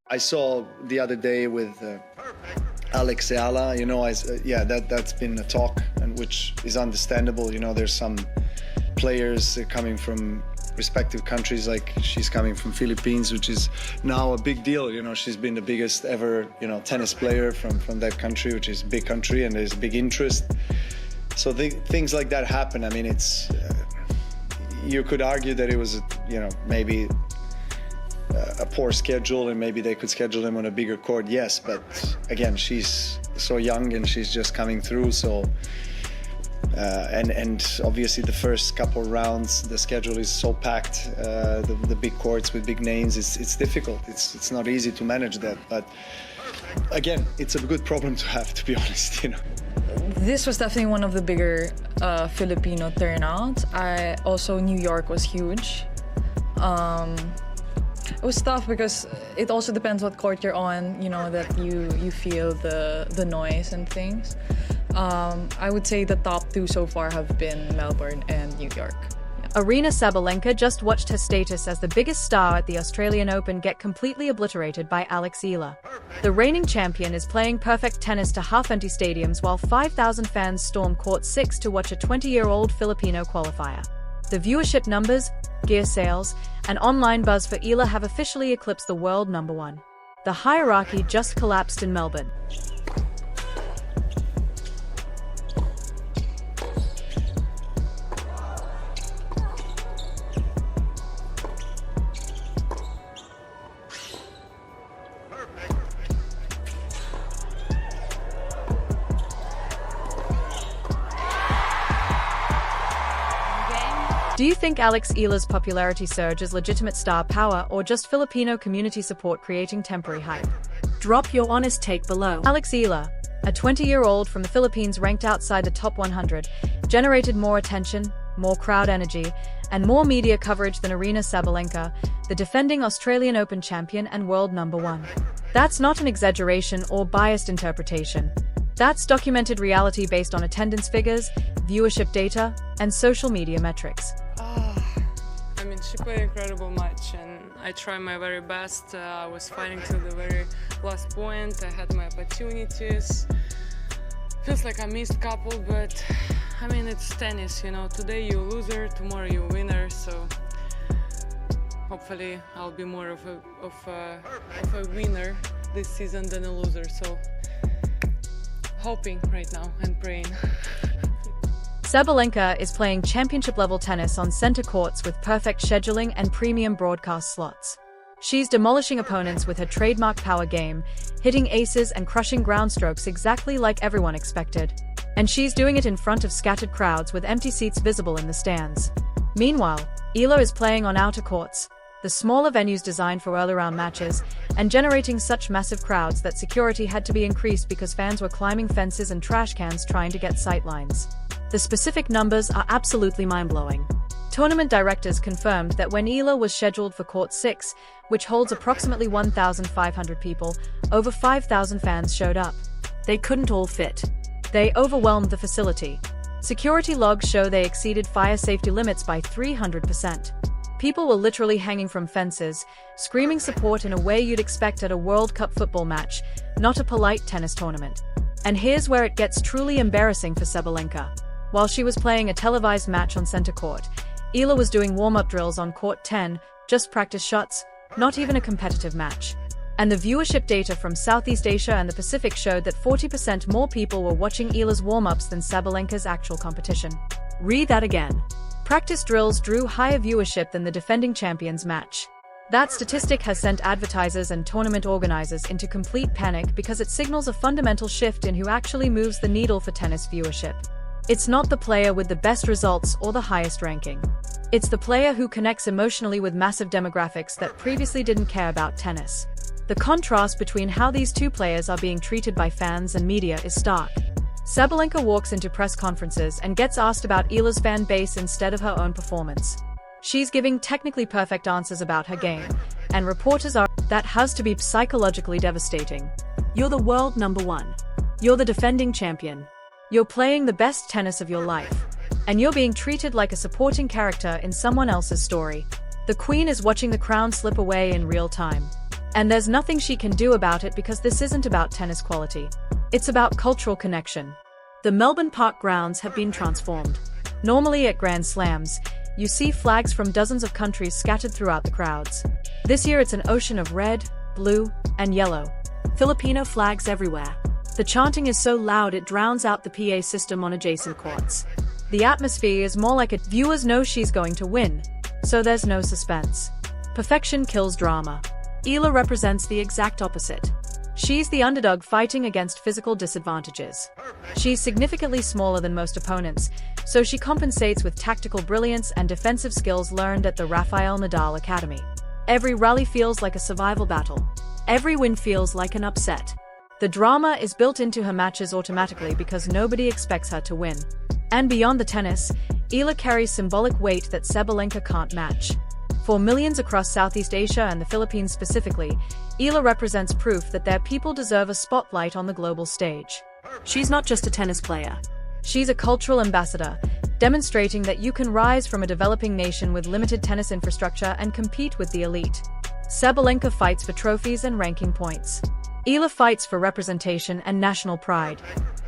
I saw the other day with Alex Eala, yeah, that's been a talk, and which is understandable. There's some players coming from respective countries, like she's coming from Philippines, which is now a big deal. She's been the biggest ever, tennis player from that country, which is a big country, and there's big interest. So things like that happen. I mean, it's you could argue that it was, maybe a poor schedule, and maybe they could schedule them on a bigger court. Yes, but again, she's so young and she's just coming through. So and obviously the first couple rounds, the schedule is so packed. The big courts with big names, it's difficult. It's not easy to manage that. But again, it's a good problem to have, to be honest. This was definitely one of the bigger Filipino turnouts. Also New York was huge. It was tough because it also depends what court you're on, that you feel the noise and things. I would say the top two so far have been Melbourne and New York. Aryna Sabalenka just watched her status as the biggest star at the Australian Open get completely obliterated by Eala. The reigning champion is playing perfect tennis to half-empty stadiums while 5,000 fans storm Court 6 to watch a 20-year-old Filipino qualifier. The viewership numbers, gear sales, and online buzz for Eala have officially eclipsed the world #1. The hierarchy just collapsed in Melbourne. Do you think Eala's popularity surge is legitimate star power or just Filipino community support creating temporary hype? Drop your honest take below. Eala, a 20-year-old from the Philippines ranked outside the top 100, generated more attention, more crowd energy, and more media coverage than Aryna Sabalenka, the defending Australian Open champion and world #1. That's not an exaggeration or biased interpretation. That's documented reality based on attendance figures, viewership data, and social media metrics. I mean, she played an incredible match, and I tried my very best. I was fighting till the very last point. I had my opportunities. Feels like I missed a couple, but I mean, it's tennis, Today you loser, tomorrow you winner. So hopefully I'll be more of a winner this season than a loser. So hoping right now and praying. Sabalenka is playing championship-level tennis on center courts with perfect scheduling and premium broadcast slots. She's demolishing opponents with her trademark power game, hitting aces and crushing ground strokes exactly like everyone expected. And she's doing it in front of scattered crowds with empty seats visible in the stands. Meanwhile, Eala is playing on outer courts, the smaller venues designed for early-round matches, and generating such massive crowds that security had to be increased because fans were climbing fences and trash cans trying to get sightlines. The specific numbers are absolutely mind-blowing. Tournament directors confirmed that when Eala was scheduled for Court 6, which holds approximately 1,500 people, over 5,000 fans showed up. They couldn't all fit. They overwhelmed the facility. Security logs show they exceeded fire safety limits by 300%. People were literally hanging from fences, screaming support in a way you'd expect at a World Cup football match, not a polite tennis tournament. And here's where it gets truly embarrassing for Sabalenka. While she was playing a televised match on center court, Eala was doing warm-up drills on Court 10, just practice shots, not even a competitive match. And the viewership data from Southeast Asia and the Pacific showed that 40% more people were watching Eala's warm-ups than Sabalenka's actual competition. Read that again. Practice drills drew higher viewership than the defending champion's match. That statistic has sent advertisers and tournament organizers into complete panic because it signals a fundamental shift in who actually moves the needle for tennis viewership. It's not the player with the best results or the highest ranking. It's the player who connects emotionally with massive demographics that previously didn't care about tennis. The contrast between how these two players are being treated by fans and media is stark. Sabalenka walks into press conferences and gets asked about Eala's fan base instead of her own performance. She's giving technically perfect answers about her game, and reporters are, that has to be psychologically devastating. You're the world #1. You're the defending champion. You're playing the best tennis of your life. And you're being treated like a supporting character in someone else's story. The queen is watching the crown slip away in real time. And there's nothing she can do about it because this isn't about tennis quality. It's about cultural connection. The Melbourne Park grounds have been transformed. Normally at Grand Slams, you see flags from dozens of countries scattered throughout the crowds. This year it's an ocean of red, blue, and yellow. Filipino flags everywhere. The chanting is so loud it drowns out the PA system on adjacent courts. The atmosphere is more like viewers know she's going to win, so there's no suspense. Perfection kills drama. Eala represents the exact opposite. She's the underdog fighting against physical disadvantages. She's significantly smaller than most opponents, so she compensates with tactical brilliance and defensive skills learned at the Rafael Nadal Academy. Every rally feels like a survival battle. Every win feels like an upset. The drama is built into her matches automatically because nobody expects her to win. And beyond the tennis, Eala carries symbolic weight that Sabalenka can't match. For millions across Southeast Asia and the Philippines specifically, Eala represents proof that their people deserve a spotlight on the global stage. She's not just a tennis player. She's a cultural ambassador, demonstrating that you can rise from a developing nation with limited tennis infrastructure and compete with the elite. Sabalenka fights for trophies and ranking points. Eala fights for representation and national pride.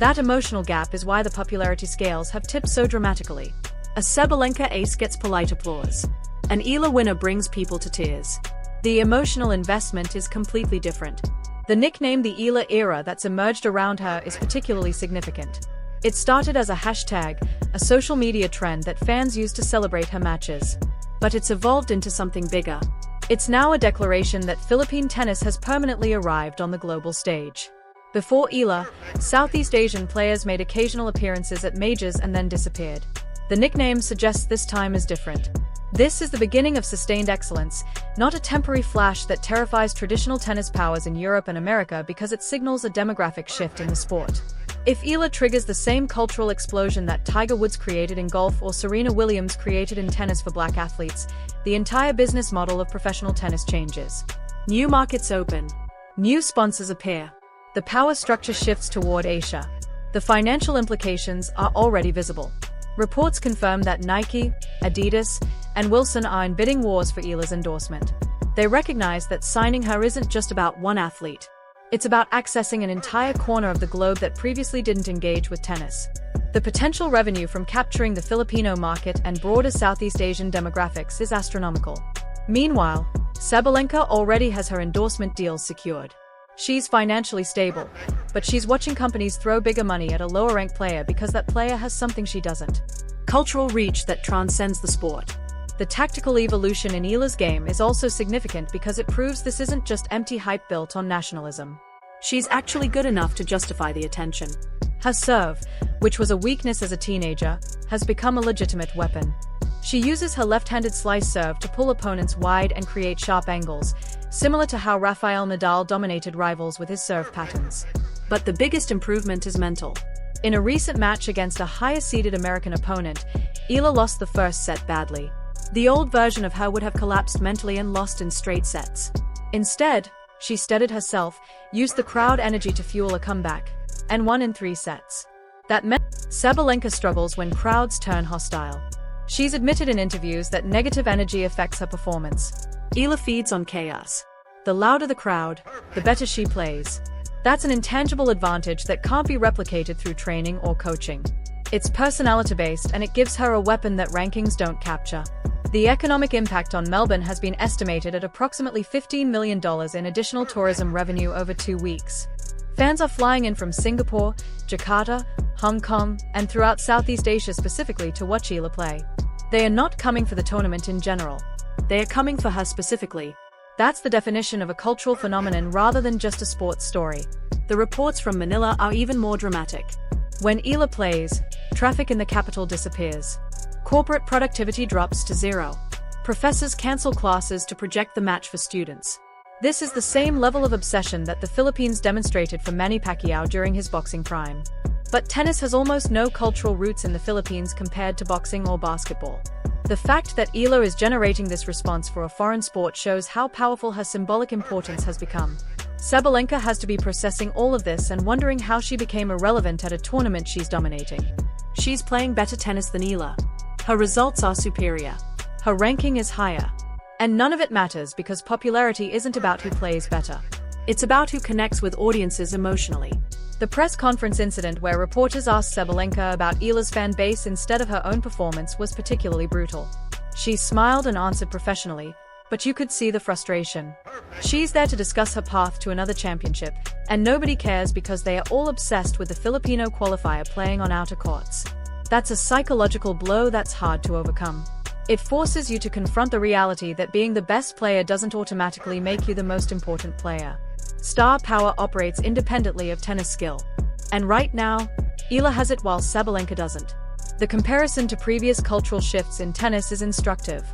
That emotional gap is why the popularity scales have tipped so dramatically. A Sabalenka ace gets polite applause. An Eala winner brings people to tears. The emotional investment is completely different. The nickname the Eala era that's emerged around her is particularly significant. It started as a hashtag, a social media trend that fans used to celebrate her matches. But it's evolved into something bigger. It's now a declaration that Philippine tennis has permanently arrived on the global stage. Before Eala, Southeast Asian players made occasional appearances at majors and then disappeared. The nickname suggests this time is different. This is the beginning of sustained excellence, not a temporary flash that terrifies traditional tennis powers in Europe and America because it signals a demographic shift in the sport. If Eala triggers the same cultural explosion that Tiger Woods created in golf or Serena Williams created in tennis for black athletes, the entire business model of professional tennis changes. New markets open. New sponsors appear. The power structure shifts toward Asia. The financial implications are already visible. Reports confirm that Nike, Adidas, and Wilson are in bidding wars for Eala's endorsement. They recognize that signing her isn't just about one athlete. It's about accessing an entire corner of the globe that previously didn't engage with tennis. The potential revenue from capturing the Filipino market and broader Southeast Asian demographics is astronomical. Meanwhile, Sabalenka already has her endorsement deals secured. She's financially stable, but she's watching companies throw bigger money at a lower-ranked player because that player has something she doesn't. Cultural reach that transcends the sport. The tactical evolution in Eala's game is also significant because it proves this isn't just empty hype built on nationalism. She's actually good enough to justify the attention. Her serve, which was a weakness as a teenager, has become a legitimate weapon. She uses her left-handed slice serve to pull opponents wide and create sharp angles, similar to how Rafael Nadal dominated rivals with his serve patterns. But the biggest improvement is mental. In a recent match against a higher-seeded American opponent, Eala lost the first set badly. The old version of her would have collapsed mentally and lost in straight sets. Instead, she steadied herself, used the crowd energy to fuel a comeback, and won in 3 sets. That meant Sabalenka struggles when crowds turn hostile. She's admitted in interviews that negative energy affects her performance. Eala feeds on chaos. The louder the crowd, the better she plays. That's an intangible advantage that can't be replicated through training or coaching. It's personality-based and it gives her a weapon that rankings don't capture. The economic impact on Melbourne has been estimated at approximately $15 million in additional tourism revenue over 2 weeks. Fans are flying in from Singapore, Jakarta, Hong Kong, and throughout Southeast Asia specifically to watch Eala play. They are not coming for the tournament in general. They are coming for her specifically. That's the definition of a cultural phenomenon rather than just a sports story. The reports from Manila are even more dramatic. When Eala plays, traffic in the capital disappears. Corporate productivity drops to 0. Professors cancel classes to project the match for students. This is the same level of obsession that the Philippines demonstrated for Manny Pacquiao during his boxing prime. But tennis has almost no cultural roots in the Philippines compared to boxing or basketball. The fact that Eala is generating this response for a foreign sport shows how powerful her symbolic importance has become. Sabalenka has to be processing all of this and wondering how she became irrelevant at a tournament she's dominating. She's playing better tennis than Eala. Her results are superior. Her ranking is higher. And none of it matters because popularity isn't about who plays better. It's about who connects with audiences emotionally. The press conference incident where reporters asked Sabalenka about Eala's fan base instead of her own performance was particularly brutal. She smiled and answered professionally, but you could see the frustration. She's there to discuss her path to another championship, and nobody cares because they are all obsessed with the Filipino qualifier playing on outer courts. That's a psychological blow that's hard to overcome. It forces you to confront the reality that being the best player doesn't automatically make you the most important player. Star power operates independently of tennis skill. And right now, Eala has it while Sabalenka doesn't. The comparison to previous cultural shifts in tennis is instructive.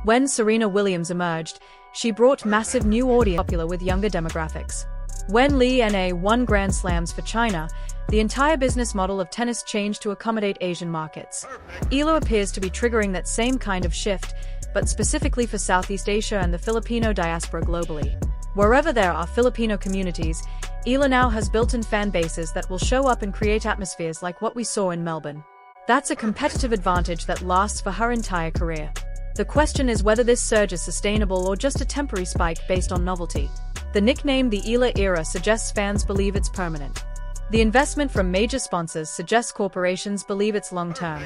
When Serena Williams emerged, she brought massive new audience popular with younger demographics. When Li Na won Grand Slams for China, the entire business model of tennis changed to accommodate Asian markets. Eala appears to be triggering that same kind of shift, but specifically for Southeast Asia and the Filipino diaspora globally. Wherever there are Filipino communities, Eala now has built-in fan bases that will show up and create atmospheres like what we saw in Melbourne. That's a competitive advantage that lasts for her entire career. The question is whether this surge is sustainable or just a temporary spike based on novelty. The nickname the Eala era suggests fans believe it's permanent. The investment from major sponsors suggests corporations believe it's long-term.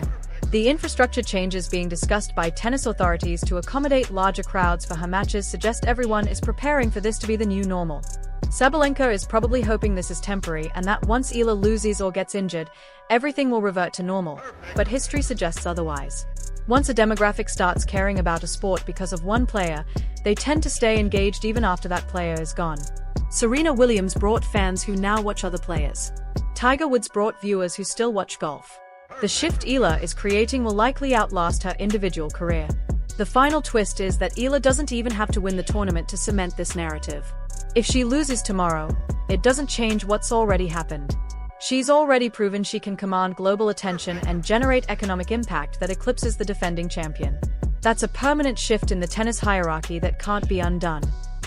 The infrastructure changes being discussed by tennis authorities to accommodate larger crowds for her matches suggest everyone is preparing for this to be the new normal. Sabalenka is probably hoping this is temporary and that once Eala loses or gets injured, everything will revert to normal, but history suggests otherwise. Once a demographic starts caring about a sport because of one player, they tend to stay engaged even after that player is gone. Serena Williams brought fans who now watch other players. Tiger Woods brought viewers who still watch golf. The shift Eala is creating will likely outlast her individual career. The final twist is that Eala doesn't even have to win the tournament to cement this narrative. If she loses tomorrow, it doesn't change what's already happened. She's already proven she can command global attention and generate economic impact that eclipses the defending champion. That's a permanent shift in the tennis hierarchy that can't be undone.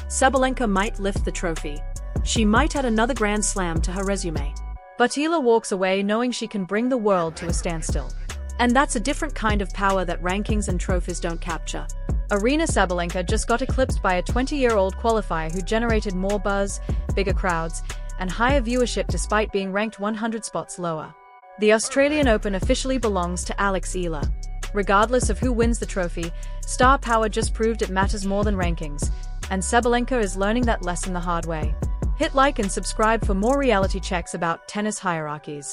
Sabalenka might lift the trophy. She might add another Grand Slam to her resume. But Eala walks away knowing she can bring the world to a standstill. And that's a different kind of power that rankings and trophies don't capture. Aryna Sabalenka just got eclipsed by a 20-year-old qualifier who generated more buzz, bigger crowds, and higher viewership despite being ranked 100 spots lower. The Australian Open officially belongs to Alex Eala. Regardless of who wins the trophy, star power just proved it matters more than rankings, and Sabalenka is learning that lesson the hard way. Hit like and subscribe for more reality checks about tennis hierarchies.